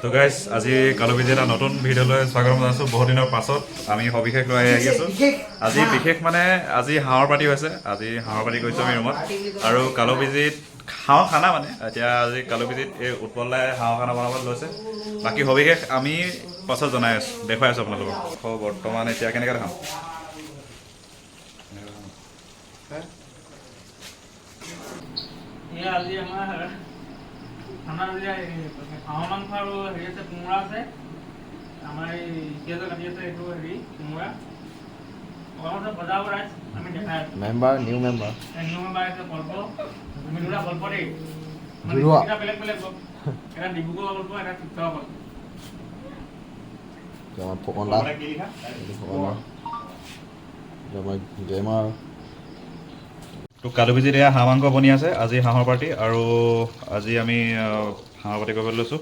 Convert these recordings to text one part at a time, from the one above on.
তো গাইজ আজি কালবিজি এটা নতুন ভিডিঅ'লৈ স্বাগতম জনাইছোঁ। বহুত দিনৰ পাছত আমি সবিশেষ লৈ আহি আছোঁ। আজি বিশেষ মানে আজি হাঁহৰ পাৰ্টি হৈছে। আজি হাঁহৰ পাৰ্টি কৰিছোঁ আমি ৰুমত আৰু কালবিজিত হাঁহৰ খানা মানে এতিয়া আজি কালবিজিত এই উৎপল দাই হাঁহৰ খানা বনাব লৈছে। বাকী সবিশেষ আমি পাছত জনাই আছোঁ, দেখুৱাই আছোঁ আপোনালোকক। বৰ্তমান এতিয়া কেনেকৈ দেখাম? আজি আমাৰ খানা হাঁহৰ মাংস আৰু হেৰি আছে, কোমোৰা আছে। আমাৰ এই পিঁয়াজ কাটি আছে, এইটো হেৰি কোমোৰা বজাৰ বনাই আমি দেখাই আছোঁ। নিউ মেম্বাৰ আছে গল্প, আমি দুটা গল্প দেই, জুৰুৱা। এটা বেলেগ বেলেগ গল্প, এটা ডিব্ৰুগড় গল্প, এটা শিৱসাগৰ গল্প। ফুকন দা কি লিখা? গেমাৰ তো কালবিজিত এয়া হাঁহ মাংস বনি আছে। আজি হাঁহৰ পাৰ্টি আৰু আজি আমি হাঁহৰ পাৰ্টি কৰিবলৈ লৈছোঁ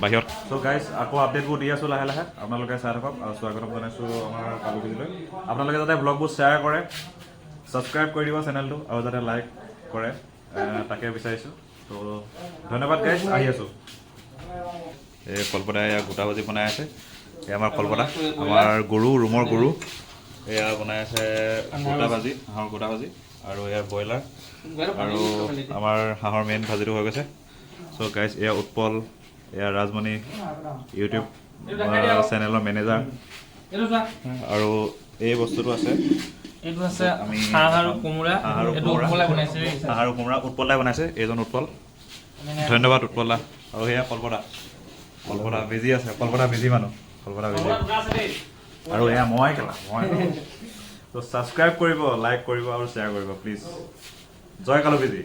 বাহিৰত। চ' গাইজ আকৌ আপডেটবোৰ দি আছোঁ লাহে লাহে, আপোনালোকে চাই থাকক আৰু স্বাগতম জনাইছোঁ আমাৰ কালবিজিলৈ। আপোনালোকে যাতে ব্লগবোৰ শ্বেয়াৰ কৰে, ছাবস্ক্ৰাইব কৰি দিব চেনেলটো আৰু যাতে লাইক কৰে তাকে বিচাৰিছোঁ। ত' ধন্যবাদ গাইজ, আহি আছোঁ। এই কলপতাই এয়া গোটা ভাজি বনাই আছে। এয়া আমাৰ কলপতা, আমাৰ গৰু, ৰুমৰ গৰু। এয়া বনাই আছে গোটা ভাজি, হাঁহৰ গোটা ভাজি আৰু এয়া ব্ৰইলাৰ আৰু আমাৰ হাঁহৰ মেইন ভাজিটো হৈ গৈছে। চ' গাইজ এয়া উৎপল, এয়া ৰাজমণি ইউটিউব চেনেলৰ মেনেজাৰ আৰু এই বস্তুটো আছে। এইটো আছে আমি হাঁহ আৰু কোমোৰা, হাঁহ আৰু এইটো কোমোৰা উৎপলাই বনাইছে। হাঁহ আৰু কোমোৰা উৎপল দাই বনাইছে। এইজন উৎপল, ধন্যবাদ উৎপল দা। আৰু সেয়া কলপতা, কলপতা বেজি আছে, কলপতা বেজি মানুহ, কলপতা বেজি। আৰু এয়া মই কেলা মই তো ছাবস্ক্ৰাইব কৰিব, লাইক কৰিব আৰু শ্বেয়াৰ কৰিব প্লিজ। জয় কালবিজি।